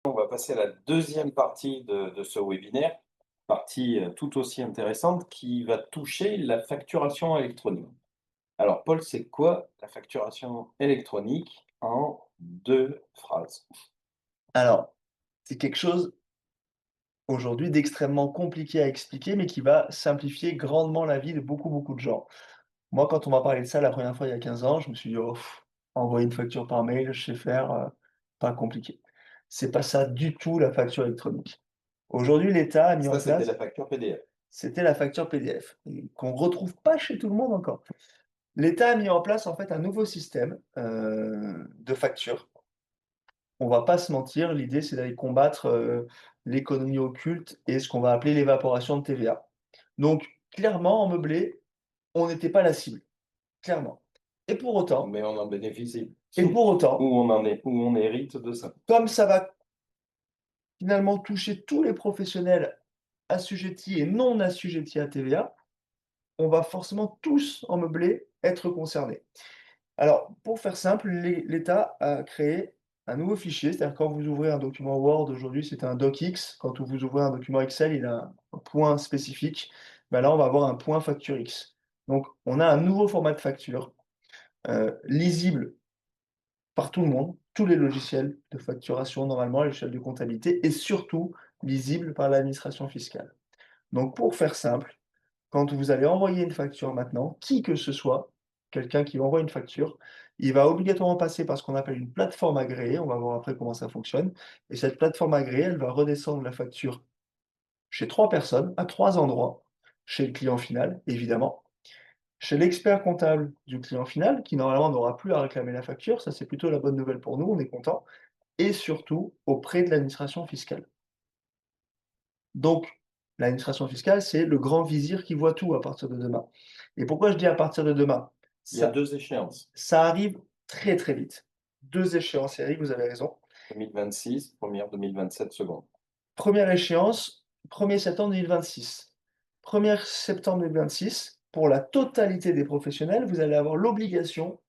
On va passer à la deuxième partie de ce webinaire, partie tout aussi intéressante qui va toucher la facturation électronique. Alors, Paul, c'est quoi la facturation électronique en deux phrases? Alors, c'est quelque chose aujourd'hui d'extrêmement compliqué à expliquer, mais qui va simplifier grandement la vie de beaucoup, beaucoup de gens. Moi, quand on m'a parlé de ça la première fois il y a 15 ans, je me suis dit: «Oh, envoyer une facture par mail, je sais faire, pas compliqué». C'est pas ça du tout la facture électronique. Aujourd'hui, l'État a mis en Ça, c'était place la facture PDF. c'était la facture PDF et qu'on retrouve pas chez tout le monde encore. L'État a mis en place, en fait, un nouveau système, de facture. On va pas se mentir, l'idée, c'est d'aller combattre, l'économie occulte et ce qu'on va appeler l'évaporation de TVA. Donc clairement, en meublé, on n'était pas la cible, clairement. Et pour autant Mais on en bénéficie. et pour autant, Où on hérite de ça. comme ça va finalement toucher tous les professionnels assujettis et non assujettis à TVA, on va forcément tous, en meublé, être concernés. Alors, pour faire simple, l'État a créé un nouveau fichier, c'est-à-dire quand vous ouvrez un document Word aujourd'hui, c'est un docx. Quand vous ouvrez un document Excel, il a un point spécifique. Ben là, on va avoir un point facture X. Donc, on a un nouveau format de facture, lisible par tout le monde, tous les logiciels de facturation normalement à l'échelle de comptabilité et surtout lisible par l'administration fiscale. Donc, pour faire simple, quand vous allez envoyer une facture maintenant, qui que ce soit, quelqu'un qui envoie une facture, il va obligatoirement passer par ce qu'on appelle une plateforme agréée. On va voir après comment ça fonctionne. Et cette plateforme agréée, elle va redescendre la facture chez 3 personnes, à 3 endroits. Chez le client final, évidemment. Chez l'expert comptable du client final, qui normalement n'aura plus à réclamer la facture. Ça, c'est plutôt la bonne nouvelle pour nous, on est content. Et surtout, auprès de l'administration fiscale. Donc, l'administration fiscale, c'est le grand vizir qui voit tout à partir de demain. Et pourquoi je dis à partir de demain? Il y a Ça deux échéances. ça arrive très, très vite. 2 échéances, Eric, vous avez raison. 2026, première, 2027, seconde. Première échéance, 1er septembre 2026. 1er septembre 2026, pour la totalité des professionnels, vous allez avoir l'obligation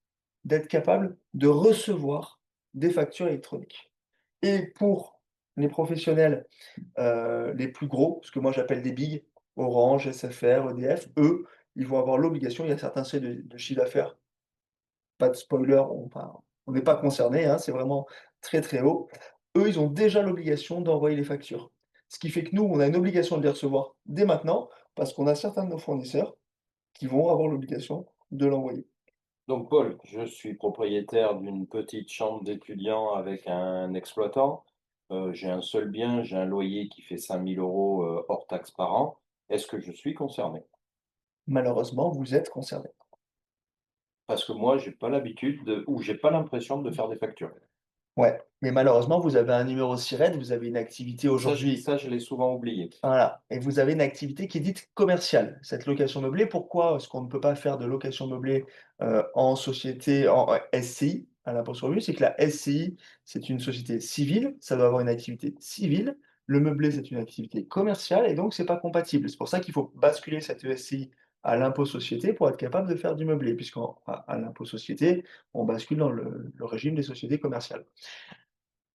d'être capable de recevoir des factures électroniques. Et pour les professionnels les plus gros, ce que moi j'appelle des bigs, Orange, SFR, EDF, eux, ils vont avoir l'obligation, il y a certains seuils de chiffre d'affaires, pas de spoiler, on n'est pas concernés, hein, c'est vraiment très, très haut. Eux, ils ont déjà l'obligation d'envoyer les factures. Ce qui fait que nous, on a une obligation de les recevoir dès maintenant, parce qu'on a certains de nos fournisseurs qui vont avoir l'obligation de l'envoyer. Donc, Paul, je suis propriétaire d'une petite chambre d'étudiant avec un exploitant. J'ai un seul bien, j'ai un loyer qui fait 5 000 € hors taxes par an. Est-ce que je suis concerné? Malheureusement, vous êtes concernés. Parce que moi, j'ai pas l'habitude ou j'ai pas l'impression de faire des factures. Ouais, mais malheureusement, vous avez un numéro SIRET, vous avez une activité aujourd'hui. Ça, je l'ai souvent oublié. Voilà, et vous avez une activité qui est dite commerciale. Cette location meublée, pourquoi est-ce qu'on ne peut pas faire de location meublée, en société, en SCI, à l'impôt sur le revenu? C'est que la SCI, c'est une société civile, ça doit avoir une activité civile. Le meublé, c'est une activité commerciale et donc c'est pas compatible. C'est pour ça qu'il faut basculer cette SCI à l'impôt société pour être capable de faire du meublé, puisqu'en à l'impôt société, on bascule dans le régime des sociétés commerciales.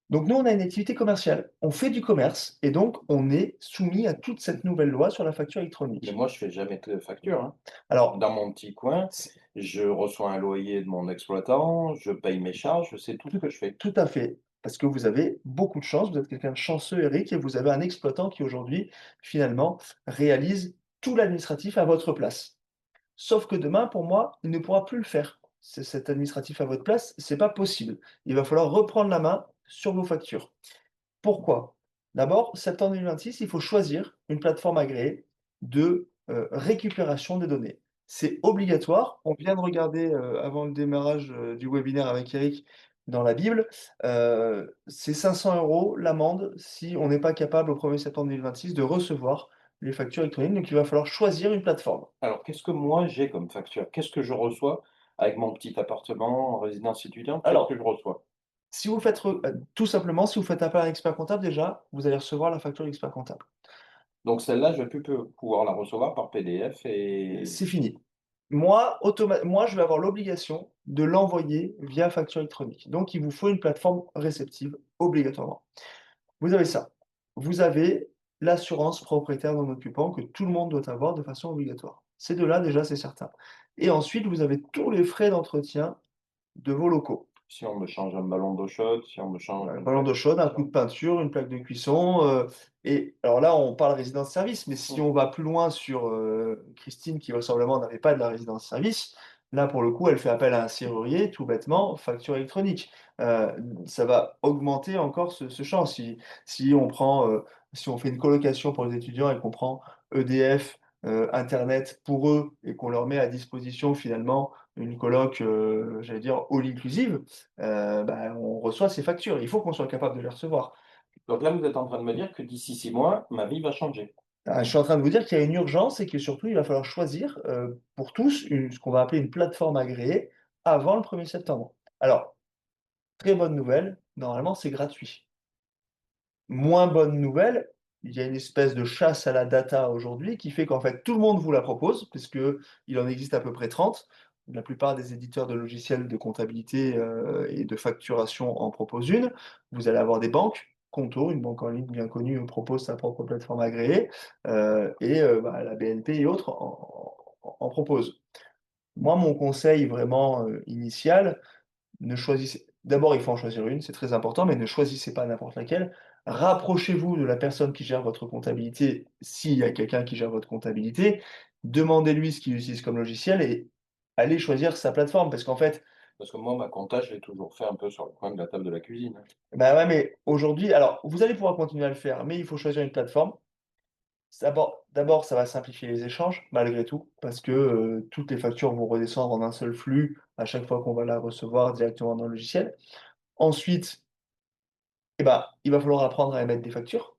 Donc nous, on a une activité commerciale. On fait du commerce et donc on est soumis à toute cette nouvelle loi sur la facture Mais électronique. moi, je fais jamais de facture, hein. Alors, Dans mon petit coin, c'est je reçois un loyer de mon exploitant, je paye mes charges, c'est tout ce tout que je fais. tout à fait, parce que vous avez beaucoup de chance, vous êtes quelqu'un de chanceux, Eric, et vous avez un exploitant qui aujourd'hui, finalement, réalise tout l'administratif à votre place. Sauf que demain, pour moi, il ne pourra plus le faire. Cet administratif à votre place, c'est pas possible. Il va falloir reprendre la main sur vos factures. Pourquoi? D'abord, septembre 2026, il faut choisir une plateforme agréée de, récupération des données. C'est obligatoire. On vient de regarder, avant le démarrage, du webinaire avec Eric dans la Bible, c'est 500 € l'amende si on n'est pas capable au 1er septembre 2026 de recevoir les factures électroniques, donc il va falloir choisir une plateforme. Alors, qu'est-ce que moi j'ai comme facture? Qu'est-ce que je reçois avec mon petit appartement en résidence étudiante? Qu'est-ce que Alors, je reçois? si vous faites tout simplement, si vous faites appel à un expert comptable déjà, vous allez recevoir la facture de l'expert comptable. Donc celle-là, je vais plus pouvoir la recevoir par PDF et C'est fini. Moi, je vais avoir l'obligation de l'envoyer via facture électronique. Donc il vous faut une plateforme réceptive, obligatoirement. Vous avez ça. Vous avez l'assurance propriétaire non occupant que tout le monde doit avoir de façon obligatoire. Ces 2 là, déjà, c'est certain et ensuite, vous avez tous les frais d'entretien de vos locaux. Si on me change un ballon d'eau chaude, si on me change Un une ballon plaque d'eau de chaude, un coup cuisson. de peinture, une plaque de cuisson, et alors là, on parle résidence-service, mais si Mmh. on va plus loin sur, Christine qui vraisemblablement n'avait pas de la résidence-service, là, pour le coup, elle fait appel à un serrurier, tout bêtement, facture électronique. Heu, Ça va augmenter encore ce champ. Si on prend, si on fait une colocation pour les étudiants et qu'on prend EDF, internet pour eux et qu'on leur met à disposition finalement une coloc, j'allais dire all inclusive, bah, on reçoit ces factures. Il faut qu'on soit capable de les recevoir. Donc là, vous êtes en train de me dire que d'ici 6 mois, ma vie va changer. Je suis en train de vous dire qu'il y a une urgence et que surtout il va falloir choisir, pour tous ce qu'on va appeler une plateforme agréée avant le 1er septembre. Alors, très bonne nouvelle, normalement c'est gratuit. Moins bonne nouvelle, il y a une espèce de chasse à la data aujourd'hui qui fait qu'en fait tout le monde vous la propose, puisqu'il en existe à peu près 30. La plupart des éditeurs de logiciels de comptabilité, et de facturation en proposent une. Vous allez avoir des banques, Conto, une banque en ligne bien connue, propose sa propre plateforme agréée, bah, la BNP et autres en proposent. Moi, mon conseil vraiment, initial, ne choisissez d'abord, il faut en choisir une, c'est très important, mais ne choisissez pas n'importe laquelle. Rapprochez-vous de la personne qui gère votre comptabilité, s'il y a quelqu'un qui gère votre comptabilité. Demandez-lui ce qu'il utilise comme logiciel et allez choisir sa plateforme. Parce qu'en fait, Parce que moi, ma compta, je l'ai toujours fait un peu sur le coin de la table de la cuisine, hein. bah, ouais, mais aujourd'hui alors vous allez pouvoir continuer à le faire, mais il faut choisir une plateforme. D'abord, ça va simplifier les échanges, malgré tout, parce que, toutes les factures vont redescendre en un seul flux à chaque fois qu'on va la recevoir directement dans le logiciel. Ensuite, eh ben, il va falloir apprendre à émettre des factures,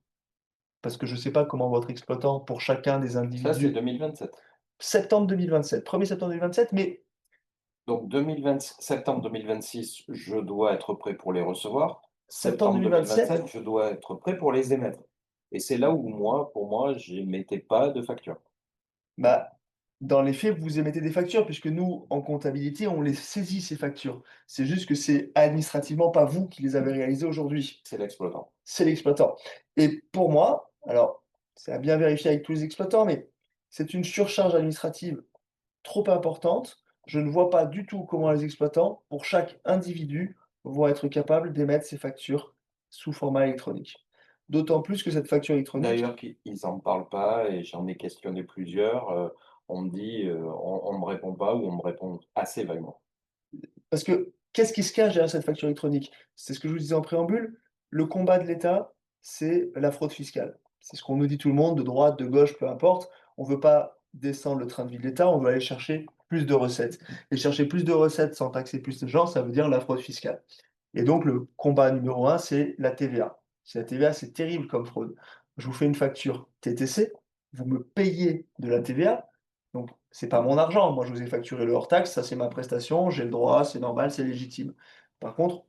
parce que je ne sais pas comment votre exploitant, pour chacun des Ça, c'est individus 2027. septembre 2027, 1er septembre 2027, mais Donc 2020 septembre 2026, je dois être prêt pour les recevoir. septembre Septembre 2027, 2027, je dois être prêt pour les émettre. Et c'est là où moi, pour moi, j'émettais pas de facture. bah, dans les faits, vous émettez des factures puisque nous, en comptabilité, on les saisit ces factures. C'est juste que c'est administrativement pas vous qui les avez réalisées aujourd'hui, C'est l'exploitant. c'est l'exploitant et pour moi, alors, c'est à bien vérifier avec tous les exploitants, mais c'est une surcharge administrative trop importante. Je ne vois pas du tout comment les exploitants, pour chaque individu, vont être capables d'émettre ces factures sous format électronique. D'autant plus que cette facture électronique, D'ailleurs, ils en parlent pas et j'en ai questionné plusieurs, on me dit, on me répond pas ou on me répond assez vaguement. parce que qu'est-ce qui se cache derrière cette facture électronique? C'est ce que je vous disais en préambule, le combat de l'État, c'est la fraude fiscale. C'est ce qu'on nous dit tout le monde, de droite, de gauche, peu importe. On ne veut pas descendre le train de vie de l'État, on veut aller chercher plus de recettes. Et chercher plus de recettes sans taxer plus de gens, ça veut dire la fraude fiscale. Et donc le combat numéro un, c'est la TVA. C'est la TVA, c'est terrible comme fraude. Je vous fais une facture TTC, vous me payez de la TVA, donc c'est pas mon argent. Moi, je vous ai facturé le hors taxe, ça c'est ma prestation, j'ai le droit, c'est normal, c'est légitime. Par contre,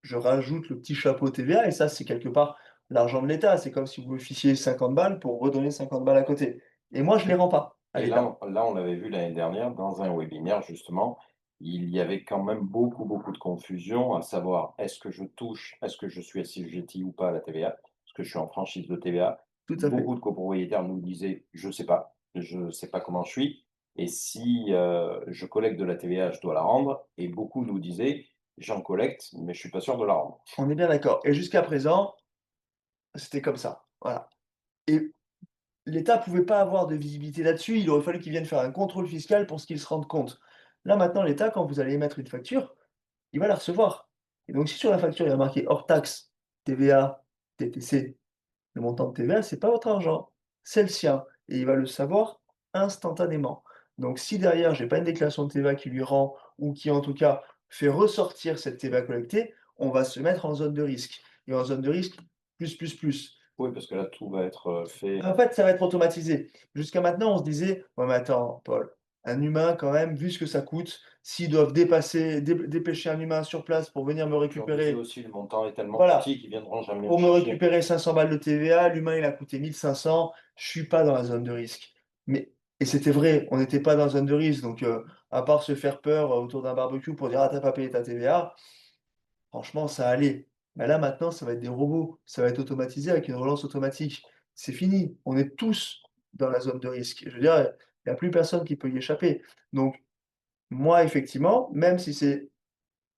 je rajoute le petit chapeau TVA et ça, c'est quelque part l'argent de l'État. C'est comme si vous me fichiez 50 balles pour redonner 50 balles à côté. Et moi, je les rends pas à Et l'État. là, on l'avait vu l'année dernière dans un webinaire justement, il y avait quand même beaucoup, beaucoup de confusion à savoir est-ce que je suis assujetti ou pas à la TVA? Parce que je suis en franchise de TVA. Tout à fait. Beaucoup de copropriétaires nous disaient: je ne sais pas comment je suis et si, je collecte de la TVA, je dois la rendre» et beaucoup nous disaient: «J'en collecte, mais je suis pas sûr de la rendre». On est bien d'accord. Et jusqu'à présent, c'était comme ça. Voilà. Et l'État pouvait pas avoir de visibilité là-dessus, il aurait fallu qu'il vienne faire un contrôle fiscal pour ce qu'il se rende compte. Là, maintenant, l'État, quand vous allez émettre une facture, il va la recevoir. Et donc, si sur la facture, il y a marqué hors taxe, TVA, TTC, le montant de TVA, c'est pas votre argent, c'est le sien. Et il va le savoir instantanément. Donc, si derrière, j'ai pas une déclaration de TVA qui lui rend, ou qui en tout cas fait ressortir cette TVA collectée, on va se mettre en zone de risque. Et en zone de risque, plus, plus, plus. Oui, parce que là, tout va être, fait. En fait, ça va être automatisé. Jusqu'à maintenant, on se disait: «Ouais, mais attends, Paul, un humain quand même, vu ce que ça coûte, s'ils doivent dépêcher un humain sur place pour venir me Je leur disais récupérer, aussi: «Le montant est tellement voilà, petit qu'ils viendront jamais me pour me chercher». récupérer 500 balles de TVA, l'humain, il a coûté 1 500, je suis pas dans la zone de risque». Mais et c'était vrai, on n'était pas dans la zone de risque, donc à part se faire peur, autour d'un barbecue pour dire: «Ah, tu as pas payé ta TVA», franchement, ça allait. Bah, là, maintenant, ça va être des robots, ça va être automatisé avec une relance automatique. C'est fini, on est tous dans la zone de risque. Je veux dire, il y a plus personne qui peut y échapper. Donc moi, effectivement, même si c'est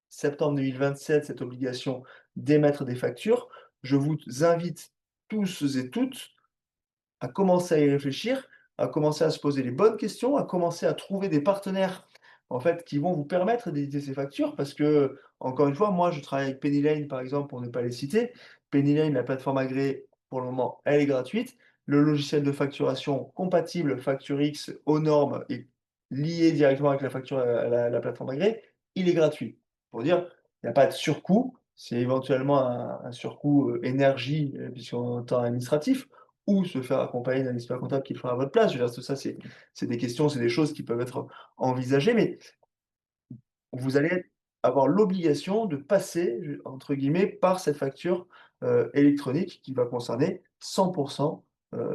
septembre 2027, cette obligation d'émettre des factures, je vous invite tous et toutes à commencer à y réfléchir, à commencer à se poser les bonnes questions, à commencer à trouver des partenaires, en fait, qui vont vous permettre d'éditer ces factures. Parce que, encore une fois, moi, je travaille avec Penny Lane, par exemple, pour ne pas les citer. Penny Lane, la plateforme agréée, pour le moment, elle est gratuite. Le logiciel de facturation compatible FactureX aux normes et lié directement avec la facture, la plateforme agréée, il est gratuit. Pour dire, il n'y a pas de surcoût, c'est éventuellement un surcoût, énergie, puisqu'en temps administratif, ou se faire accompagner d'un expert comptable qui le fera à votre place. Je veux dire, tout ça, c'est des questions, c'est des choses qui peuvent être envisagées, mais vous allez avoir l'obligation de passer, je entre guillemets, par cette facture, électronique qui va concerner 100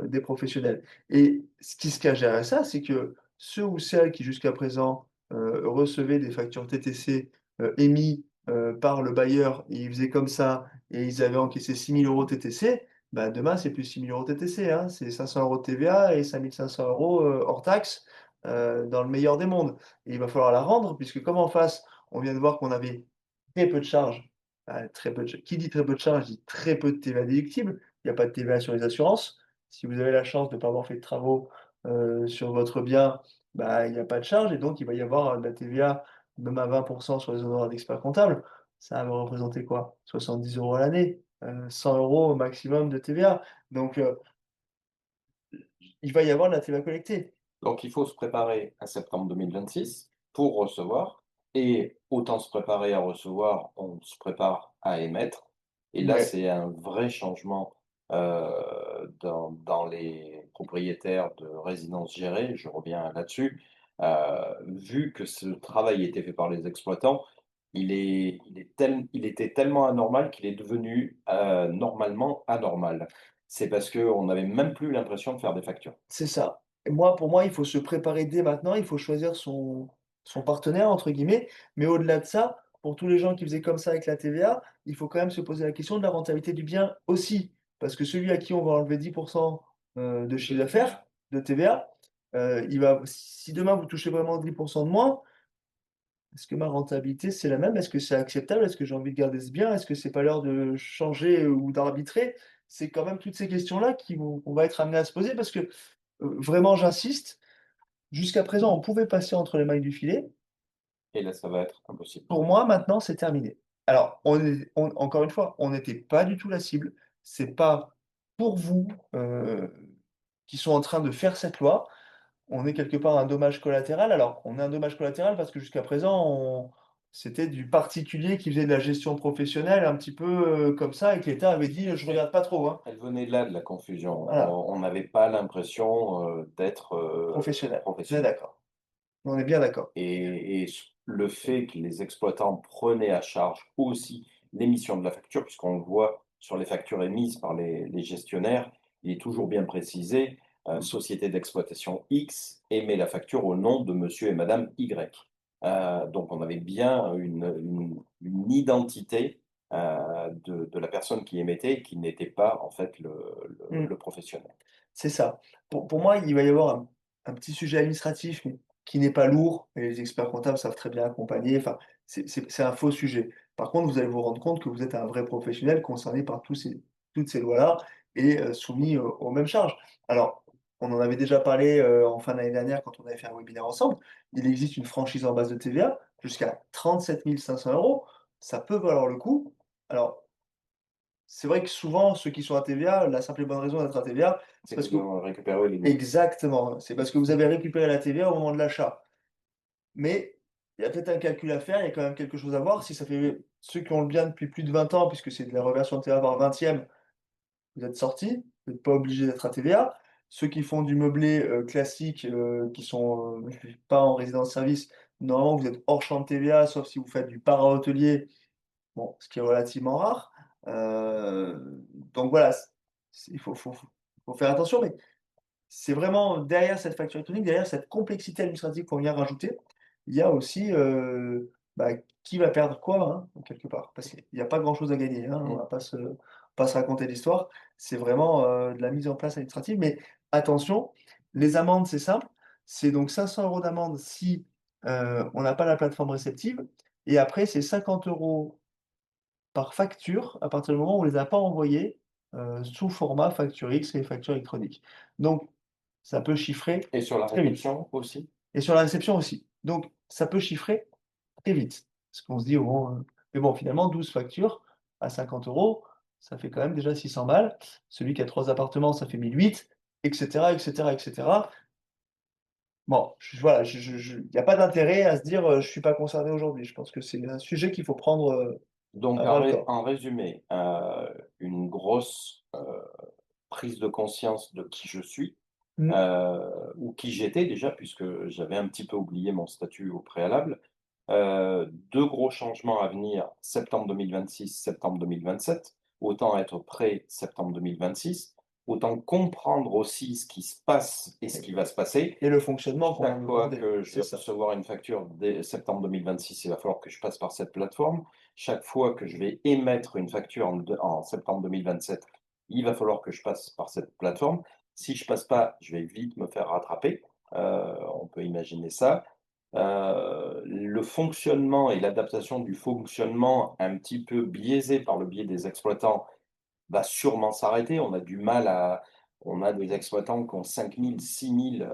des professionnels et ce qui se cache derrière ça, c'est que ceux ou celles qui jusqu'à présent, recevaient des factures TTC, émis, par le bailleur et ils faisaient comme ça et ils avaient encaissé 6 000 € TTC, bah, demain c'est plus 6 000 € TTC, hein, c'est 500 € de TVA et 5 500 € hors taxes, dans le meilleur des mondes. Et il va falloir la rendre puisque comme en face, on vient de voir qu'on avait très peu de charges, très peu de ch qui dit très peu de charges dit très peu de TVA déductible. Il y a pas de TVA sur les assurances. Si vous avez la chance de ne pas avoir fait de travaux, sur votre bien, bah, il y a pas de charge et donc il va y avoir, de la TVA même à 20 sur les honoraires d'expert comptable. Ça va représenter quoi? 70 € à l'année, 100 € au maximum de TVA. Donc il va y avoir de la TVA collectée. Donc il faut se préparer à septembre 2026 pour recevoir et autant se préparer à recevoir, on se prépare à émettre et là, Ouais, c'est un vrai changement, dans les propriétaires de résidences gérées, je reviens là-dessus. Vu que ce travail était fait par les exploitants, il était tellement anormal qu'il est devenu, normalement anormal. C'est parce qu'on n'avait même plus l'impression de faire des factures. c'est ça. Et moi, pour moi, il faut se préparer dès maintenant, il faut choisir son «partenaire» entre guillemets, mais au-delà de ça, pour tous les gens qui faisaient comme ça avec la TVA, il faut quand même se poser la question de la rentabilité du bien aussi. Parce que celui à qui on va enlever 10 de chiffre d'affaires, de TVA, il va si demain vous touchez vraiment 10 de moins, est-ce que ma rentabilité, c'est la même? Est-ce que c'est acceptable? Est-ce que j'ai envie de garder ce bien? Est-ce que c'est pas l'heure de changer, ou d'arbitrer? C'est quand même toutes ces questions-là qui vont qu'on va être amené à se poser parce que, vraiment j'insiste, jusqu'à présent, on pouvait passer entre les mailles du filet. Et là, ça va être impossible. Pour moi, maintenant, c'est terminé. Alors, encore une fois, on n'était pas du tout la cible. C'est pas pour vous, qui sont en train de faire cette loi. On est quelque part un dommage collatéral. Alors, on est un dommage collatéral parce que jusqu'à présent, c'était du particulier qui faisait de la gestion professionnelle un petit peu, comme ça et que l'État avait dit: «Je Elle regarde pas trop, hein». elle venait là de la confusion. Voilà, On n'avait pas l'impression, d'être, professionnel. On est professionnel d'accord. On est bien d'accord. et le fait que les exploitants prenaient à charge aussi l'émission de la facture, puisqu'on le voit sur les factures émises par les gestionnaires, il est toujours bien précisé, société d'exploitation X émet la facture au nom de monsieur et madame Y. Donc on avait bien une identité, de la personne qui émettait, qui n'était pas en fait Mmh. le professionnel. C'est ça. Pour moi, il va y avoir un petit sujet administratif, mais qui n'est pas lourd et les experts comptables savent très bien accompagner. Enfin, c'est un faux sujet. Par contre, vous allez vous rendre compte que vous êtes un vrai professionnel concerné par toutes ces lois-là et soumis aux mêmes charges. Alors, on en avait déjà parlé, en fin d'année dernière quand on avait fait un webinaire ensemble. Il existe une franchise en base de TVA jusqu'à 37 500 €. Ça peut valoir le coup. Alors, c'est vrai que souvent, ceux qui sont à TVA, la simple et bonne raison d'être à TVA, c'est C'est parce que que nous récupérer les nouveaux. exactement, c'est parce que vous avez récupéré la TVA au moment de l'achat. Mais il y a peut-être un calcul à faire, il y a quand même quelque chose à voir. Si ça fait ceux qui ont le bien depuis plus de 20 ans, puisque c'est de la réversion de TVA par 20e, vous êtes sortis, vous n'êtes pas obligés d'être à TVA. Ceux qui font du meublé, classique, qui sont, pas en résidence service, normalement vous êtes hors champ de TVA, sauf si vous faites du para-hôtelier, bon, ce qui est relativement rare. Donc voilà, il faut faire attention, mais c'est vraiment derrière cette facture électronique, derrière cette complexité administrative qu'on vient rajouter, il y a aussi, bah, qui va perdre quoi, hein, quelque part? Parce qu'il y a pas grand-chose à gagner, hein, on Mmh. va pas se raconter l'histoire. C'est vraiment, de la mise en place administrative, mais attention, les amendes, c'est simple, c'est donc 500 € d'amende si, on n'a pas la plateforme réceptive et après c'est 50 € par facture à partir du moment où on les a pas envoyés, sous format facture X et facture électronique. Donc ça peut chiffrer Et sur la très vite réception aussi? et sur la réception aussi. Donc ça peut chiffrer très vite. Parce qu'on se dit: «Oh bon, mais bon finalement 12 factures à 50 €, ça fait quand même déjà 600 balles. Celui qui a 3 appartements, ça fait 1 800 et cetera, et cetera, et cetera». Bon, voilà, il y a pas d'intérêt à se dire, «Je suis pas concerné aujourd'hui». Je pense que c'est un sujet qu'il faut prendre, Donc à bras le corps. en résumé, une grosse, prise de conscience de qui je suis, Mmh. ou qui j'étais déjà puisque j'avais un petit peu oublié mon statut au préalable. 2 gros changements à venir, septembre 2026, septembre 2027. Autant être prêt septembre 2026, autant comprendre aussi ce qui se passe et ce qui va se passer. Et le fonctionnement qu'on va Chaque me fois demander, que je c'est vais ça. recevoir une facture dès septembre 2026, il va falloir que je passe par cette plateforme. Chaque fois que je vais émettre une facture en septembre 2027, il va falloir que je passe par cette plateforme. Si je passe pas, je vais vite me faire rattraper, on peut imaginer ça. Le fonctionnement et l'adaptation du fonctionnement un petit peu biaisé par le biais des exploitants va sûrement s'arrêter. On a des exploitants qui ont 5 000, 6 000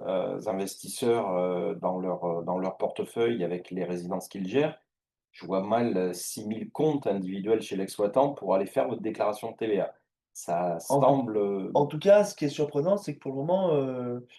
investisseurs, dans leur portefeuille avec les résidences qu'ils gèrent. Je vois mal, 6 000 comptes individuels chez l'exploitant pour aller faire votre déclaration de TVA. Ça En tout semble, en tout cas, ce qui est surprenant, c'est que pour le moment,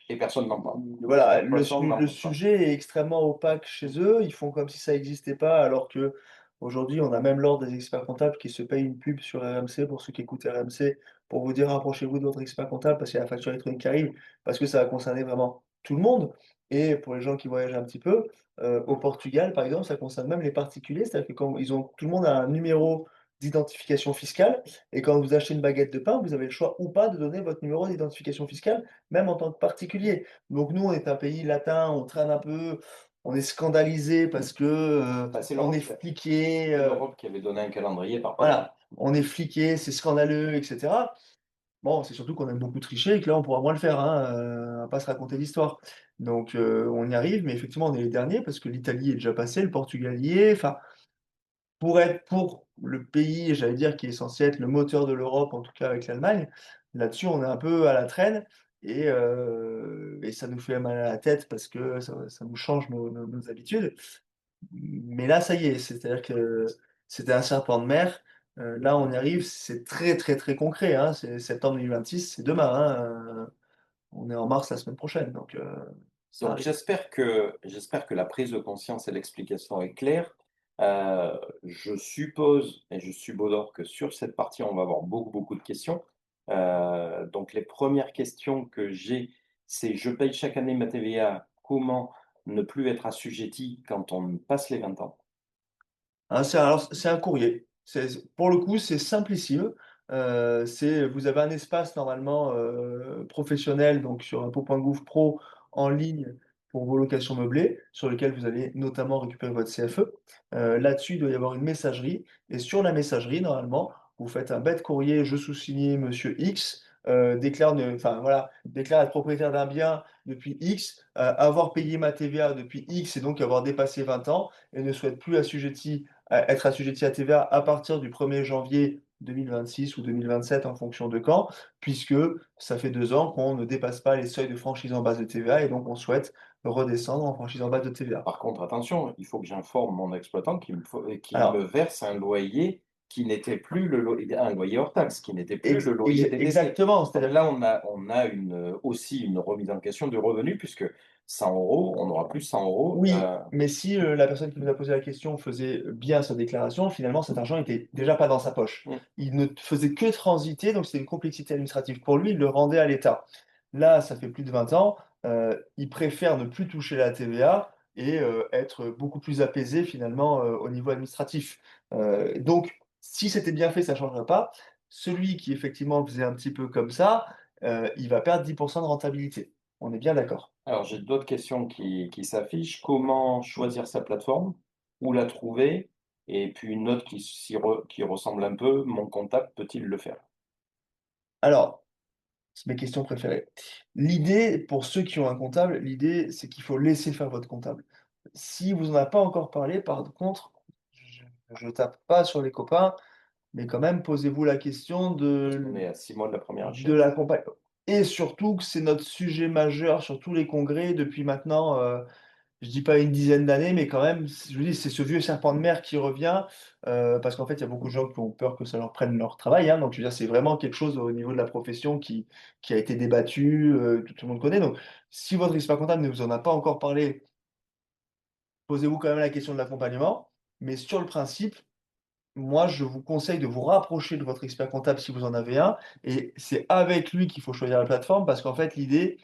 et personne n'en parle. voilà, La plateforme n'en le parle pas. sujet est extrêmement opaque chez eux. Ils font comme si ça n'existait pas, alors qu'aujourd'hui, on a même l'ordre des experts comptables qui se payent une pub sur RMC, pour ceux qui écoutent RMC, pour vous dire: «Rapprochez-vous de votre expert comptable parce qu'il y a la facture électronique qui arrive», parce que ça va concerner vraiment tout le monde et pour les gens qui voyagent un petit peu, au Portugal, par exemple, ça concerne même les particuliers. C'est-à-dire que quand ils ont tout le monde a un numéro d'identification fiscale et quand vous achetez une baguette de pain, vous avez le choix ou pas de donner votre numéro d'identification fiscale, même en tant que particulier. Donc nous, on est un pays latin, on traîne un peu, on est scandalisé parce que, Bah, on est fliqué, c'est l'Europe qui avait donné un calendrier par pays. voilà, on est fliqué, c'est scandaleux et cetera. Bon, c'est surtout qu'on aime beaucoup tricher et que là, on pourra moins le faire, hein, on va pas se raconter l'histoire. Donc on y arrive, mais effectivement, on est les derniers parce que l'Italie est déjà passée, le Portugal y est, enfin, pour le pays, j'allais dire, qui est censé être le moteur de l'Europe, en tout cas avec l'Allemagne, là-dessus, on est un peu à la traîne et ça nous fait mal à la tête parce que ça nous change nos habitudes. Mais là, ça y est, c'est-à-dire que c'était un serpent de mer, là, on y arrive, c'est très, très, très concret, hein, c'est septembre 2026, c'est demain, hein, on est en mars la semaine prochaine, donc ça Donc arrive. j'espère que la prise de conscience et l'explication est claire. Je suppose et je subodore que sur cette partie, on va avoir beaucoup, beaucoup de questions. Donc les premières questions que j'ai, c'est: je paye chaque année ma TVA, comment ne plus être assujetti quand on passe les 20 ans? Ah, c'est un courrier. Pour le coup, c'est simplissime. Vous avez un espace normalement, professionnel, donc sur impôts.gouv.pro en ligne pour vos locations meublées, sur lequel vous allez notamment récupérer votre CFE. Là-dessus, il doit y avoir une messagerie et sur la messagerie, normalement, vous faites un bête courrier: «Je sous-signé monsieur X, déclare être propriétaire d'un bien depuis X, avoir payé ma TVA depuis X et donc avoir dépassé 20 ans et ne souhaite plus être assujetti à TVA à partir du 1er janvier 2026 ou 2027 en fonction de quand, puisque ça fait 2 ans qu'on ne dépasse pas les seuils de franchise en base de TVA et donc on souhaite redescendre en franchise en base de TVA. Par contre, attention, il faut que j'informe mon exploitant qu'il me Alors, verse un loyer qui n'était plus un loyer hors taxe, qui n'était plus le loyer TTC. exactement, Donc c'est-à-dire là, on a aussi une remise en question du revenu puisque 100 €, on n'aura plus 100 €, oui, mais si, la personne qui nous a posé la question faisait bien sa déclaration, finalement cet argent était déjà pas dans sa poche. mmh. Il ne faisait que transiter, donc c'était une complexité administrative pour lui, il le rendait à l'État. Là, ça fait plus de 20 ans, il préfère ne plus toucher la TVA et être beaucoup plus apaisé finalement, au niveau administratif. Donc si c'était bien fait, ça ne changerait pas. Celui qui effectivement faisait un petit peu comme ça, il va perdre 10 de rentabilité. On est bien d'accord? Alors j'ai d'autres questions qui s'affichent. Comment choisir sa plateforme? Où la trouver? Et puis une note qui ressemble un peu: «Mon comptable peut-il le faire?» Alors, c'est mes questions préférées. L'idée, pour ceux qui ont un comptable, l'idée, c'est qu'il faut laisser faire votre comptable. Si vous en avez pas encore parlé, par contre, je tape pas sur les copains, mais quand même, posez-vous la question Parce qu'on est à 6 mois de la première de échéance. l'accompagnement et surtout que c'est notre sujet majeur sur tous les congrès depuis maintenant, je dis pas une dizaine d'années, mais quand même, je vous dis, c'est ce vieux serpent de mer qui revient, parce qu'en fait, il y a beaucoup de gens qui ont peur que ça leur prenne leur travail, hein. Donc je veux dire, c'est vraiment quelque chose au niveau de la profession qui a été débattu, que tout le monde connaît. Donc si votre expert comptable ne vous en a pas encore parlé, posez-vous quand même la question de l'accompagnement. Mais sur le principe, moi, je vous conseille de vous rapprocher de votre expert comptable si vous en avez un et c'est avec lui qu'il faut choisir la plateforme parce qu'en fait, l'idée,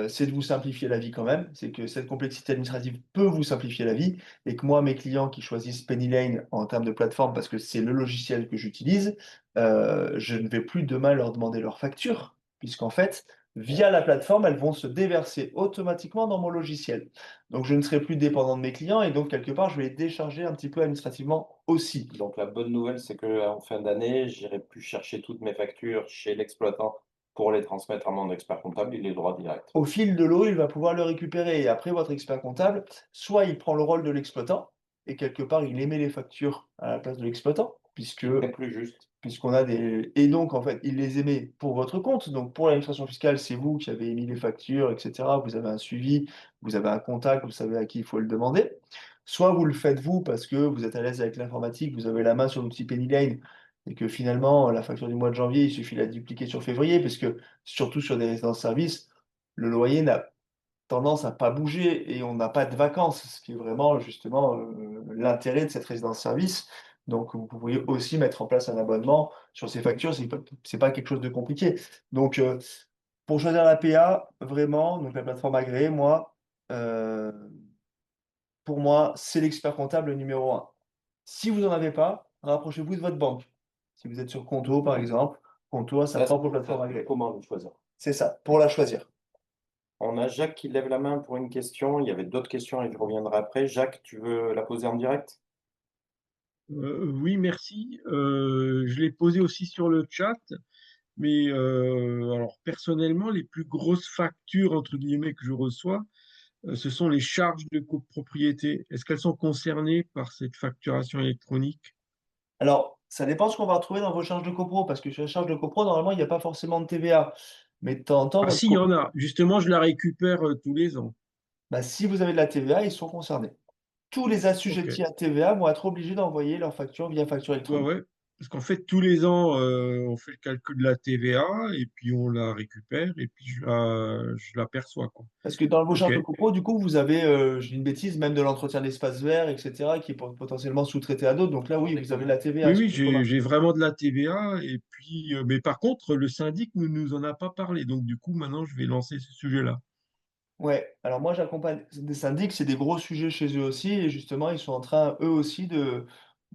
c'est de vous simplifier la vie quand même. C'est que cette complexité administrative peut vous simplifier la vie et que moi, mes clients qui choisissent Penny en termes de plateforme parce que c'est le logiciel que j'utilise, je ne vais plus demain leur demander leur facture puisqu'en fait, via la plateforme, elles vont se déverser automatiquement dans mon logiciel. Donc je ne serai plus dépendant de mes clients et donc quelque part, je vais les décharger un petit peu administrativement aussi. Donc la bonne nouvelle, c'est qu'en fin d'année, j'irai plus chercher toutes mes factures chez l'exploitant pour les transmettre à mon expert comptable, il est droit direct. Au fil de l'eau, il va pouvoir le récupérer et après votre expert comptable, soit il prend le rôle de l'exploitant et quelque part il émet les factures à la place de l'exploitant puisque C'est plus juste. puisqu'on a des et donc en fait, il les émet pour votre compte. Donc pour l'administration fiscale, c'est vous qui avez émis les factures et cetera. Vous avez un suivi, vous avez un contact, vous savez à qui il faut le demander. Soit vous le faites vous parce que vous êtes à l'aise avec l'informatique, vous avez la main sur l'outil Penny et que finalement la facture du mois de janvier, il suffit de la dupliquer sur février parce que surtout sur des résidences-services, le loyer n'a tendance à pas bouger et on n'a pas de vacances, ce qui est vraiment justement, l'intérêt de cette résidence-service. Donc vous pourriez aussi mettre en place un abonnement sur ces factures, c'est pas quelque chose de compliqué. Donc pour choisir la PA, vraiment, donc la plateforme agréée, moi, heu, pour moi, c'est l'expert comptable numéro un. Si vous en avez pas, rapprochez-vous de votre banque. Si vous êtes sur Conto, par exemple, Conto a sa Ça se propre ça plateforme se trouve agréée. comment le choisir? C'est ça, pour la choisir. On a Jacques qui lève la main pour une question, il y avait d'autres questions et je reviendrai après. Jacques, tu veux la poser en direct? Oui, merci. Je l'ai posé aussi sur le chat, mais alors personnellement, les plus grosses factures entre guillemets que je reçois, ce sont les charges de copropriété. Est-ce qu'elles sont concernées par cette facturation électronique? Alors, ça dépend ce qu'on va retrouver dans vos charges de copro, parce que sur les charges de copro, normalement, il n'y a pas forcément de TVA. Mais de temps en temps, Ah votre si, il y en copro, a. Justement, je la récupère tous les ans. bah, si vous avez de la TVA, ils sont concernés. Tous les Ok. assujettis à TVA vont être obligés d'envoyer leur facture via facture Ouais, électronique. ouais. Parce qu'en fait, tous les ans, on fait le calcul de la TVA et puis on la récupère et puis je la perçois, quoi. Parce que dans vos Ok. charges de copro, du coup, vous avez, je dis une bêtise, même de l'entretien d'espaces verts, et cetera, qui est potentiellement sous-traité à d'autres. Donc là, Hors oui, des vous avez de communs. la TVA Oui, sur oui, les communs. j'ai vraiment de la TVA et puis, mais par contre, le syndic ne nous en a pas parlé. Donc, du coup, maintenant, je vais lancer ce sujet-là. Ouais, alors moi j'accompagne des syndics, c'est des gros sujets chez eux aussi, et justement ils sont en train eux aussi de.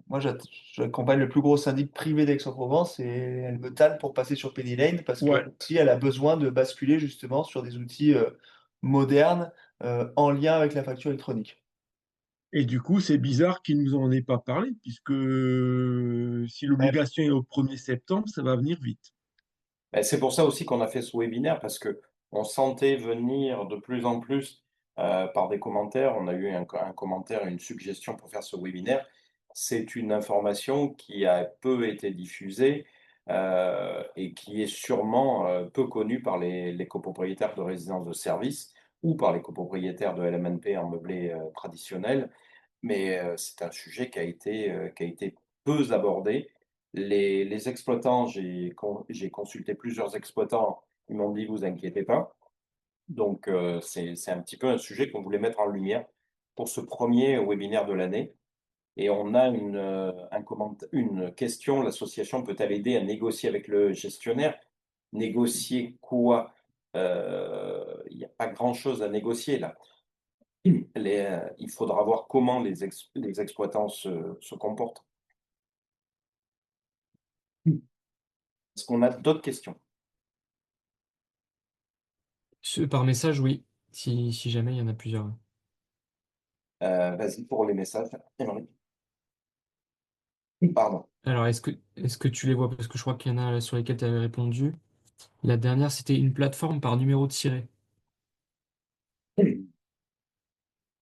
Moi j'accompagne le plus gros syndic privé d'Aix-en-Provence et elle me tanne pour passer sur Penny Lane parce que Ouais. aussi elle a besoin de basculer justement sur des outils modernes en lien avec la facture électronique. Et du coup, c'est bizarre qu'il nous en ait pas parlé, puisque si Ouais. l'obligation est au 1er septembre, ça va venir vite. Beh, c'est pour ça aussi qu'on a fait ce webinaire parce qu'on sentait venir de plus en plus, par des commentaires. On a eu un commentaire, une suggestion pour faire ce webinaire. C'est une information qui a peu été diffusée, et qui est sûrement, peu connue par les copropriétaires de résidences de services ou par les copropriétaires de LMNP en meublé, traditionnel. Mais, c'est un sujet qui a été peu abordé. Les exploitants, j'ai consulté plusieurs exploitants, ils m'ont dit: «Vous inquiétez pas». Donc, c'est un petit peu un sujet qu'on voulait mettre en lumière pour ce premier webinaire de l'année et on a une question: «L'association peut-elle aider à négocier avec le gestionnaire?» Négocier quoi? Il y a pas grand chose à négocier là. Il faudra voir comment les exploitants se comportent. Est-ce qu'on a d'autres questions? Par message, oui, si jamais il y en a plusieurs. Vas-y pour les messages, Émeric. Pardon. Alors, est-ce que tu les vois? Parce que je crois qu'il y en a sur lesquels tu avais répondu. La dernière, c'était une plateforme par numéro de siret.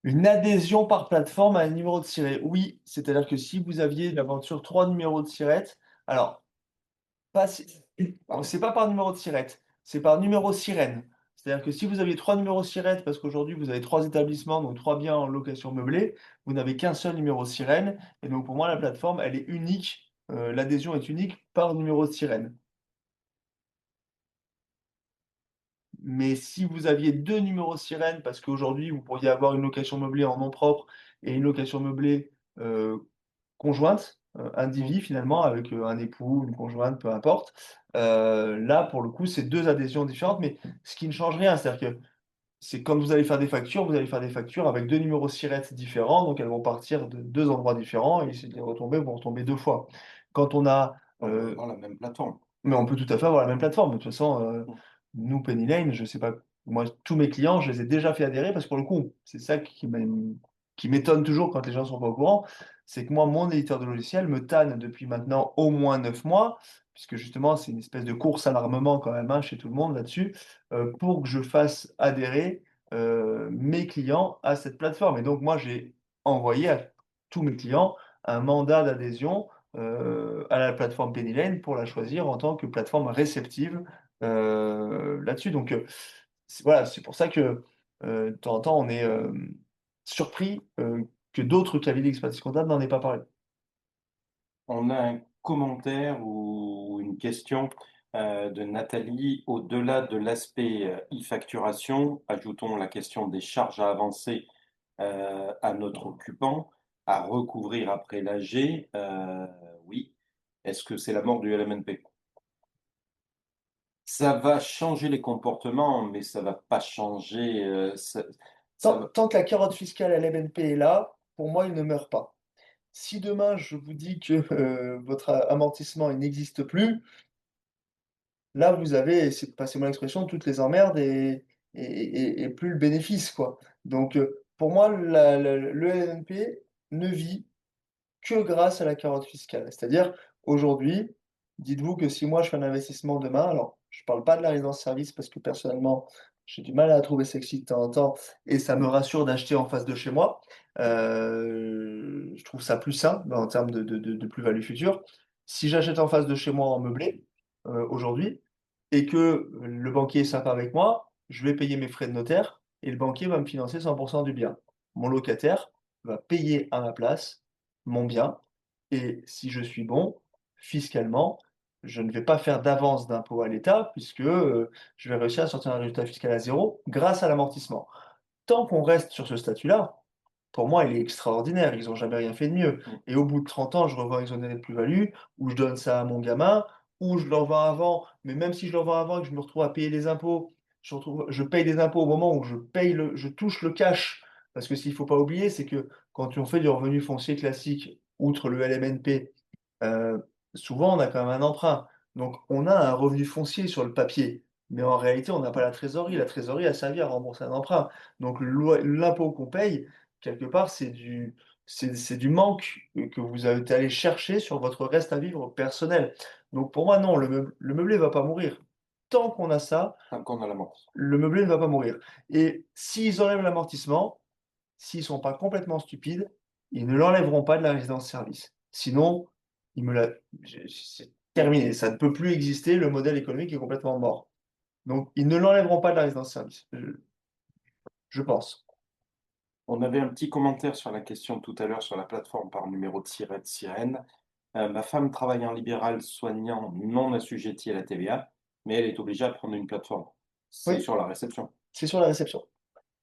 Une adhésion par plateforme à un numéro de siret. Oui, c'est-à-dire que si vous aviez l'aventure 3 numéros de sirette, alors pas si c'est pas par numéro de sirette, c'est par numéro sirène. C'est-à-dire que si vous aviez 3 numéros sirette, parce qu'aujourd'hui vous avez 3 établissements, donc 3 biens en location meublée, vous n'avez qu'un seul numéro sirène et donc pour moi la plateforme elle est unique, l'adhésion est unique par numéro de sirène. Mais si vous aviez 2 numéros sirènes, parce qu'aujourd'hui vous pourriez avoir une location meublée en nom propre et une location meublée, conjointe, indivis finalement avec, un époux, une conjointe, peu importe. Là pour le coup, c'est 2 adhésions différentes, mais ce qui ne change rien. C'est-à-dire que c'est quand vous allez faire des factures, vous allez faire des factures avec 2 numéros SIRET différents, donc elles vont partir de 2 endroits différents et si les retombées vont retomber 2 fois. Quand on a, Dans la même plateforme. mais on peut tout à fait avoir la même plateforme. De toute façon, Mmh. nous, Penny Lane, je sais pas, moi, tous mes clients, je les ai déjà fait adhérer parce que pour le coup, c'est ça qui m'étonne toujours quand les gens sont pas au courant, c'est que moi, mon éditeur de logiciel me tanne depuis maintenant au moins 9 mois, puisque justement, c'est une espèce de course à l'armement quand même, hein, chez tout le monde là-dessus, pour que je fasse adhérer, mes clients à cette plateforme et donc moi, j'ai envoyé à tous mes clients un mandat d'adhésion à la plateforme Penny Lane pour la choisir en tant que plateforme réceptive, là-dessus. Donc, voilà, c'est pour ça que, de temps en temps, on est, surpris, que d'autres cabinets d'expertise comptable n'en aient pas parlé. On a un commentaire ou une question de Nathalie. Au-delà de l'aspect e-facturation, ajoutons la question des charges à avancer à notre occupant, à recouvrir après l'AG. Oui. Est-ce que c'est la mort du LMNP? Ça va changer les comportements, mais ça va pas changer. Ça va- Tant que la carotte fiscale à l'MNP est là, pour moi, il ne meurt pas. Si demain je vous dis que, votre amortissement, il n'existe plus, là, vous avez, c'est passez-moi l'expression, toutes les emmerdes et plus le bénéfice, quoi. Donc, pour moi, le LNP ne vit que grâce à la carotte fiscale. C'est-à-dire, aujourd'hui, dites-vous que si moi je fais un investissement demain, alors je ne parle pas de la résidence-service parce que personnellement, j'ai du mal à la trouver sexy de temps en temps et ça me rassure d'acheter en face de chez moi. Je trouve ça plus sain en termes de plus-value future. Si j'achète en face de chez moi en meublé, aujourd'hui, et que le banquier est sympa avec moi, je vais payer mes frais de notaire et le banquier va me financer 100 du bien. Mon locataire va payer à ma place mon bien et si je suis bon, fiscalement, je ne vais pas faire d'avance d'impôt à l'État puisque, je vais réussir à sortir un résultat fiscal à zéro grâce à l'amortissement. Tant qu'on reste sur ce statut-là, pour moi, il est extraordinaire, ils ont jamais rien fait de mieux Mm. et au bout de 30 ans, je revends exonéré de plus-value ou je donne ça à mon gamin ou je le revends avant, mais même si je le revends avant et que je me retrouve à payer des impôts, je paye des impôts au moment où je touche le cash. Parce que s'il faut pas oublier, c'est que quand on fait du revenu foncier classique, outre le LMNP, souvent on a quand même un emprunt. Donc on a un revenu foncier sur le papier, mais en réalité, on n'a pas la trésorerie. La trésorerie a servi à rembourser un emprunt. Donc l'impôt qu'on paye, quelque part, c'est du manque, que vous êtes allé chercher sur votre reste à vivre personnel. Donc pour moi, non, le meublé ne va pas mourir. Tant qu'on a ça, Tant qu'on a l'amorce. le meublé ne va pas mourir. Et s'ils enlèvent l'amortissement, s'ils sont pas complètement stupides, ils ne l'enlèveront pas de la résidence-service. Sinon, ils me la c'est terminé, ça ne peut plus exister, le modèle économique est complètement mort. Donc ils ne l'enlèveront pas de la résidence-service, je pense. On avait un petit commentaire sur la question tout à l'heure sur la plateforme par numéro de sirène. Ma femme travaille en libéral soignant non assujetti à la TVA, mais elle est obligée à prendre une plateforme. C'est Oui, sur la réception. c'est sur la réception.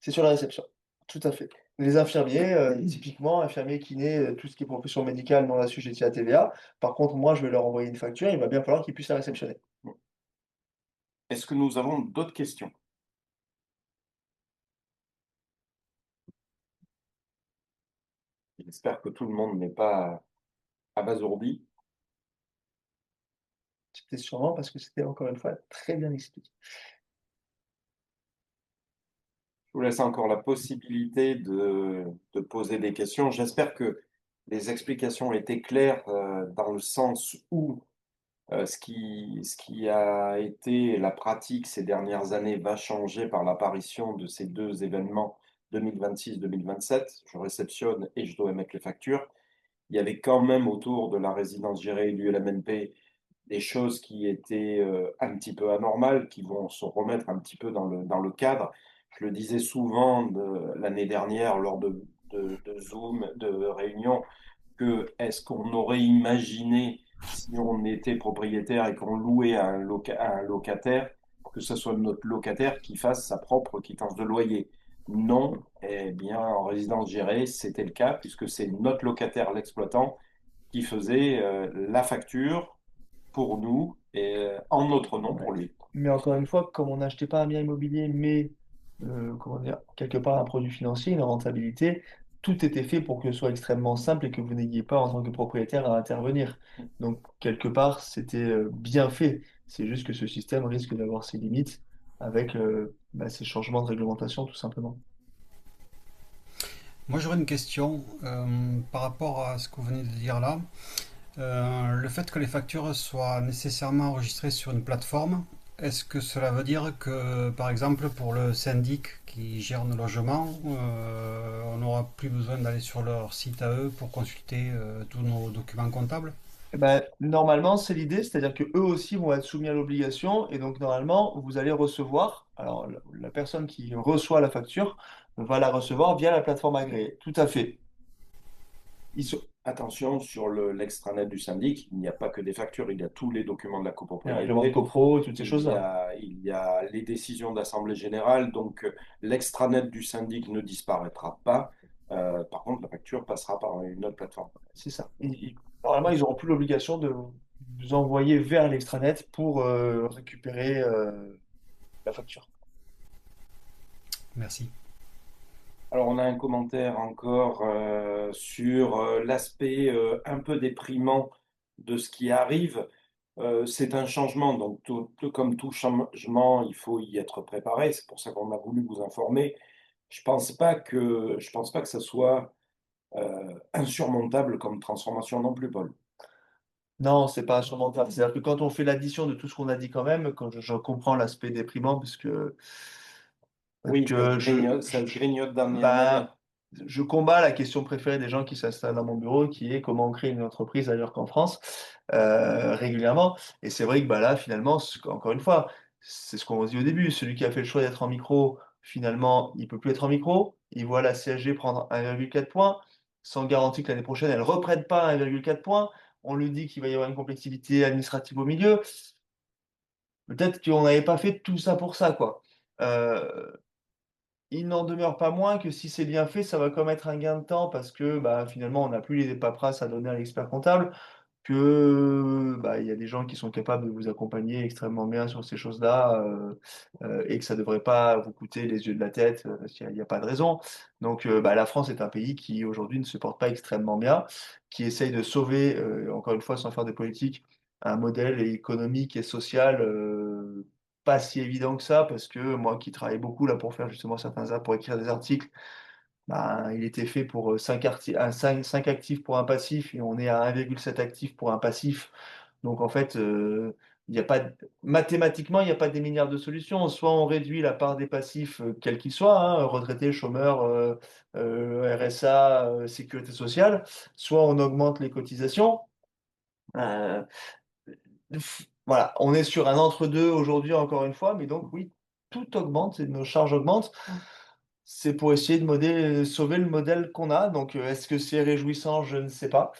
C'est sur la réception, tout à fait. Les infirmiers, typiquement infirmiers, kinés, tout ce qui est profession médicale non assujetti à TVA. Par contre, moi, je vais leur envoyer une facture, il va bien falloir qu'ils puissent la réceptionner. Est-ce que nous avons d'autres questions? J'espère que tout le monde n'est pas abasourdi. C'était sûrement parce que c'était encore une fois très bien expliqué. vous laisse encore la possibilité de poser des questions. J'espère que les explications étaient claires dans le sens où ce qui a été la pratique ces dernières années va changer par l'apparition de ces deux événements 2026-2027. Je réceptionne et je dois émettre les factures. Il y avait quand même autour de la résidence gérée du LMNP des choses qui étaient un petit peu anormales, qui vont se remettre un petit peu dans le cadre. Je le disais souvent l'année dernière lors de Zoom, de réunions, que est-ce qu'on aurait imaginé si on était propriétaire et qu'on louait à un locataire, que ce soit notre locataire qui fasse sa propre quittance de loyer? Non, eh bien, en résidence gérée, c'était le cas, puisque c'est notre locataire, l'exploitant, qui faisait la facture pour nous et en notre nom Ouais. pour lui. Mais encore une fois, comme on n'achetait pas un bien immobilier, mais comment dire, quelque part un produit financier, une rentabilité, tout était fait pour que ce soit extrêmement simple et que vous n'ayez pas en tant que propriétaire à intervenir. Donc, quelque part, c'était bien fait. C'est juste que ce système risque d'avoir ses limites avec ces changements de réglementation, tout simplement. Moi, j'aurais une question par rapport à ce que vous venez de dire là. Le fait que les factures soient nécessairement enregistrées sur une plateforme, est-ce que cela veut dire que, par exemple, pour le syndic qui gère nos logements, on n'aura plus besoin d'aller sur leur site à eux pour consulter tous nos documents comptables? Eh ben, normalement, c'est l'idée, c'est-à-dire que eux aussi vont être soumis à l'obligation, et donc normalement, vous allez recevoir, alors la personne qui reçoit la facture va la recevoir via la plateforme agréée. Tout à fait. Ils sont- Attention, sur l'extranet du syndic, il n'y a pas que des factures, il y a tous les documents de la les règlements de copropriété, copro, toutes ces choses-là. il y a les décisions d'assemblée générale, donc l'extranet du syndic ne disparaîtra pas. Par contre, la facture passera par une autre plateforme. C'est ça. Normalement, ils n'auront plus l'obligation de vous envoyer vers l'extranet pour récupérer la facture. Merci. Alors, on a un commentaire encore sur l'aspect un peu déprimant de ce qui arrive. C'est un changement, donc comme tout changement, il faut y être préparé. C'est pour ça qu'on a voulu vous informer. Je pense pas que ça soit insurmontable comme transformation non plus, Paul. Non, c'est pas insurmontable. C'est-à-dire que quand on fait l'addition de tout ce qu'on a dit quand même, quand je comprends l'aspect déprimant, parce Oui, que ça grignote d'année en année. ben, je combats la question préférée des gens qui s'installent dans mon bureau, qui est comment créer une entreprise ailleurs qu'en France, régulièrement. Et c'est vrai que bah, là, finalement, encore une fois, c'est ce qu'on dit au début, celui qui a fait le choix d'être en micro, finalement, il peut plus être en micro. Il voit la CSG prendre 1,4 points, sans garantie que l'année prochaine, elle ne reprenne pas 1,4 points. On lui dit qu'il va y avoir une complexité administrative au milieu. Peut-être qu'on n'avait pas fait tout ça pour ça, quoi. Euh, il n'en demeure pas moins que si c'est bien fait, ça va quand même être un gain de temps parce que bah, finalement, on n'a plus les paperasses à donner à l'expert comptable, que bah, il y a des gens qui sont capables de vous accompagner extrêmement bien sur ces choses-là et que ça ne devrait pas vous coûter les yeux de la tête, il n'y a pas de raison. Donc bah, la France est un pays qui aujourd'hui ne se porte pas extrêmement bien, qui essaye de sauver, encore une fois, sans faire de politique, un modèle économique et social pas si évident que ça, parce que moi qui travaille beaucoup là pour faire justement pour écrire des articles, bah, il était fait pour 5 actifs pour un passif et on est à 1,7 actifs pour un passif. Donc en fait, il y a pas mathématiquement, il n'y a pas des milliards de solutions. Soit on réduit la part des passifs, quels qu'ils soient, hein, retraités, chômeurs, RSA, sécurité sociale, soit on augmente les cotisations. Euh, voilà, on est sur un entre-deux aujourd'hui, encore une fois, mais donc oui, tout augmente et nos charges augmentent. C'est pour essayer de sauver le modèle qu'on a. Donc, est-ce que c'est réjouissant? Je ne sais pas.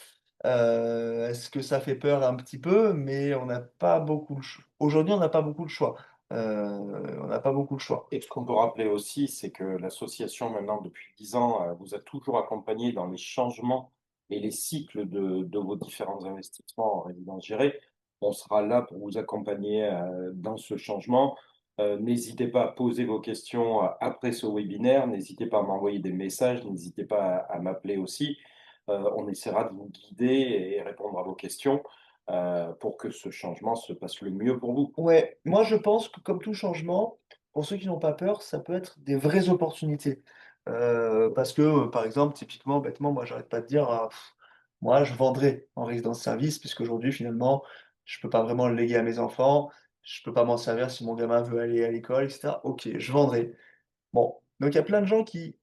Est-ce que ça fait peur un petit peu? Mais on n'a pas beaucoup de choix. Aujourd'hui, on n'a pas beaucoup de choix. On n'a pas beaucoup de choix. Et ce qu'on peut rappeler aussi, c'est que l'association, maintenant, depuis 10 ans, vous a toujours accompagné dans les changements et les cycles de vos différents investissements en résidence gérée. On sera là pour vous accompagner dans ce changement. N'hésitez pas à poser vos questions après ce webinaire. N'hésitez pas à m'envoyer des messages. N'hésitez pas à m'appeler aussi. On essaiera de vous guider et répondre à vos questions pour que ce changement se passe le mieux pour vous. Ouais, moi je pense que comme tout changement, pour ceux qui n'ont pas peur, ça peut être des vraies opportunités. Parce que, par exemple, typiquement, bêtement, moi, j'arrête pas de dire: «Ah, moi, je vendrais en résidence-service», puisqu'aujourd'hui, finalement, je peux pas vraiment le léguer à mes enfants, je peux pas m'en servir si mon gamin veut aller à l'école et cetera. OK, je vendrai. Bon, donc il y a plein de gens qui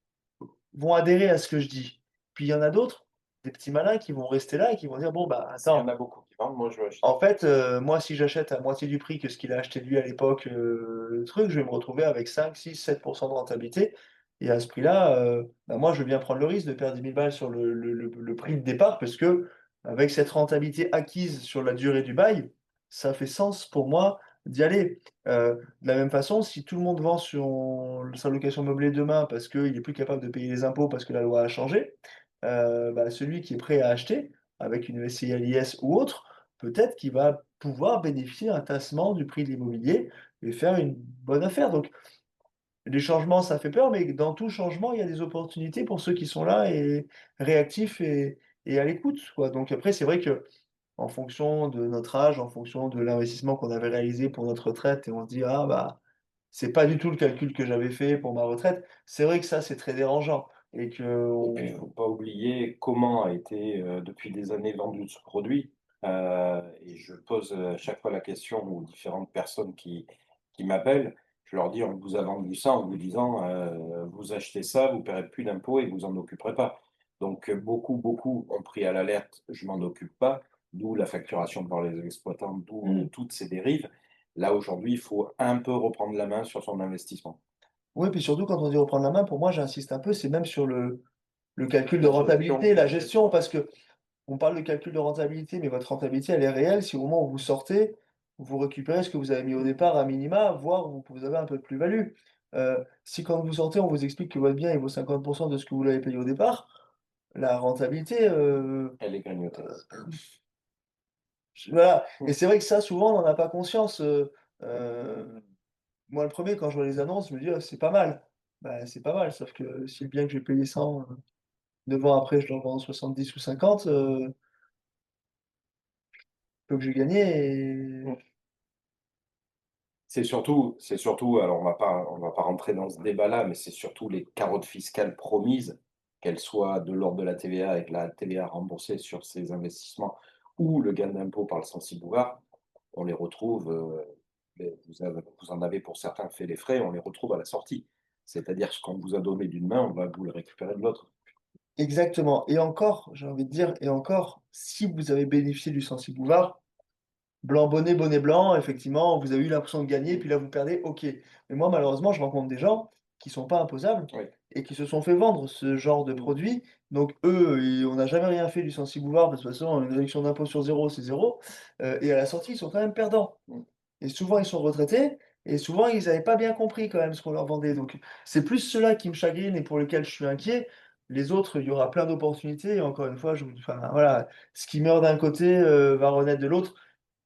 vont adhérer à ce que je dis. Puis il y en a d'autres, des petits malins qui vont rester là et qui vont dire: «Bon, bah, Il y en attends, a beaucoup qui vendent, moi je veux acheter. en fait, moi, si j'achète à moitié du prix que ce qu'il a acheté lui à l'époque, le truc, je vais me retrouver avec 5, 6, 7 de rentabilité et à ce prix-là, bah, moi, je veux bien prendre le risque de perdre 10 000 balles sur le prix de départ parce qu'avec cette rentabilité acquise sur la durée du bail, ça fait sens pour moi d'y aller». De la même façon, si tout le monde vend sa location meublée demain parce qu'il est plus capable de payer les impôts parce que la loi a changé, bah, celui qui est prêt à acheter avec une SCI à l'IS ou autre, peut-être qu'il va pouvoir bénéficier d'un tassement du prix de l'immobilier et faire une bonne affaire. Donc les changements, ça fait peur, mais dans tout changement, il y a des opportunités pour ceux qui sont là et réactifs et à l'écoute, quoi. Donc après, c'est vrai que en fonction de notre âge, en fonction de l'investissement qu'on avait réalisé pour notre retraite et on se dit: «Ah bah, c'est pas du tout le calcul que j'avais fait pour ma retraite». C'est vrai que ça, c'est très dérangeant et Et puis, il ne qu'on faut pas oublier comment a été, depuis des années vendu ce produit. Et je pose, à chaque fois la question aux différentes personnes qui m'appellent. Je leur dis: «On vous a vendu ça en vous disant, vous achetez ça, vous ne paierez plus d'impôts et vous en occuperez pas». Donc, beaucoup ont pris à l'alerte: «Je m'en occupe pas», d'où la facturation par les exploitants, d'où mmh. toutes ces dérives. Là, aujourd'hui, il faut un peu reprendre la main sur son investissement. Oui, puis surtout quand on dit reprendre la main, pour moi, j'insiste un peu, c'est même sur le calcul de La gestion, rentabilité, la gestion, parce qu'on parle de calcul de rentabilité, mais votre rentabilité, elle est réelle si au moment où vous sortez, vous récupérez ce que vous avez mis au départ à minima, voire vous avez un peu de plus-value. Si quand vous sortez, on vous explique que votre bien, il vaut 50 de ce que vous l'avez payé au départ, la rentabilité, elle est grignotée. voilà. Et Mmh. c'est vrai que ça, souvent, on n'en a pas conscience. Heu, Moi, le premier, quand je vois les annonces, je me dis: «Ah, c'est pas mal». Bah, c'est pas mal, sauf que si le bien que j'ai payé 100, 9 ans après, je le revends 70 ou 50, peu que j'ai gagné et Mmh. C'est surtout, alors on va pas rentrer dans ce débat-là, mais c'est surtout les carottes fiscales promises, qu'elles soient de l'ordre de la TVA avec la TVA remboursée sur ces investissements ou le gain d'impôt par le Censi-Bouvard, on les retrouve, vous en avez pour certains fait les frais, on les retrouve à la sortie. C'est-à-dire ce qu'on vous a donné d'une main, on va vous le récupérer de l'autre. exactement et encore, j'ai envie de dire et encore, si vous avez bénéficié du Censi-Bouvard, blanc bonnet, bonnet blanc, effectivement, vous avez eu l'impression de gagner, puis là vous perdez, OK. Mais moi, malheureusement, je rencontre des gens qui sont pas imposables Oui. et qui se sont fait vendre ce genre de Mmh. produit. Donc eux, on n'a jamais rien fait du Censi-Bouvard, parce que de toute façon, une réduction d'impôt sur zéro, c'est zéro. Et à la sortie, ils sont quand même perdants. Mmh. Et souvent, ils sont retraités et souvent, ils avaient pas bien compris quand même ce qu'on leur vendait. Donc c'est plus ceux-là qui me chagrinent et pour lesquels je suis inquiet. Les autres, il y aura plein d'opportunités et encore une fois, enfin voilà, ce qui meurt d'un côté, va renaître de l'autre.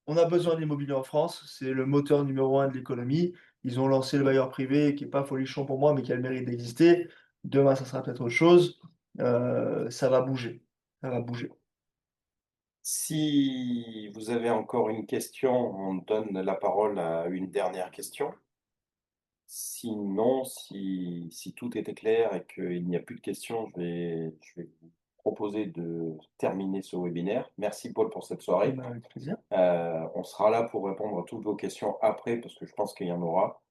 On a besoin de l'immobilier en France, c'est le moteur numéro un de l'économie. Ils ont lancé le bailleur privé qui est pas folichon pour moi, mais qui a le mérite d'exister. Demain, ça sera peut-être autre chose. Ça va bouger, ça va bouger. Si vous avez encore une question, on donne la parole à une dernière question. Sinon, si tout était clair et qu'il n'y a plus de questions, je vais vous proposer de terminer ce webinaire. Merci Paul pour cette soirée. Bah, avec plaisir. On sera là pour répondre à toutes vos questions après, parce que je pense qu'il y en aura.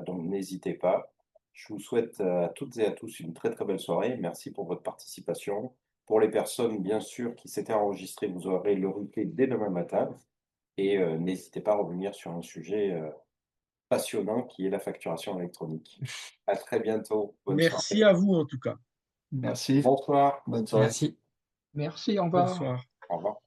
Donc n'hésitez pas. Je vous souhaite à toutes et à tous une très très belle soirée. Merci pour votre participation. Pour les personnes, bien sûr, qui s'étaient enregistrées, vous aurez le replay dès demain matin. Et n'hésitez pas à revenir sur un sujet passionnant qui est la facturation électronique. À très bientôt. Bonne Merci soirée. à vous en tout cas. Merci. Bonsoir. Bonne soirée. Merci. Merci, au Bonne revoir. soirée. Au revoir.